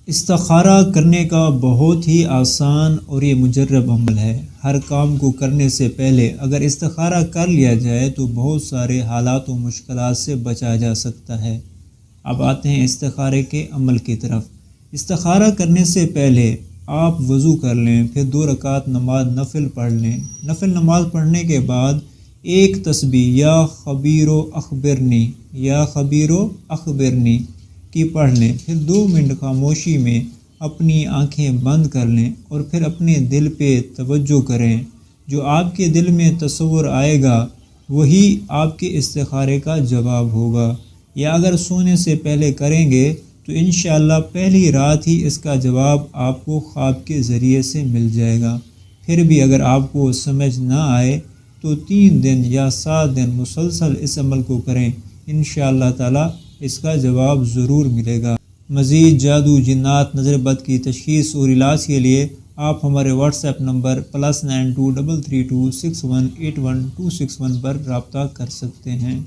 استخارہ کرنے کا بہت ہی آسان اور یہ مجرب عمل ہے۔ ہر کام کو کرنے سے پہلے اگر استخارہ کر لیا جائے تو بہت سارے حالات و مشکلات سے بچا جا سکتا ہے۔ اب آتے ہیں استخارے کے عمل کی طرف۔ استخارہ کرنے سے پہلے آپ وضو کر لیں، پھر 2 رکعت نماز نفل پڑھ لیں۔ نفل نماز پڑھنے کے بعد ایک تسبیح یا خبیر و اخبرنی کی پڑھ لیں، پھر 2 منٹ خاموشی میں اپنی آنکھیں بند کر لیں اور پھر اپنے دل پہ توجہ کریں۔ جو آپ کے دل میں تصور آئے گا وہی آپ کے استخارے کا جواب ہوگا، یا اگر سونے سے پہلے کریں گے تو انشاءاللہ پہلی رات ہی اس کا جواب آپ کو خواب کے ذریعے سے مل جائے گا۔ پھر بھی اگر آپ کو سمجھ نہ آئے تو 3 دن یا 7 دن مسلسل اس عمل کو کریں، انشاءاللہ تعالی اس کا جواب ضرور ملے گا۔ مزید جادو، جنات، نظر بد کی تشخیص اور علاج کے لیے آپ ہمارے واٹس ایپ نمبر +923326181261 پر رابطہ کر سکتے ہیں۔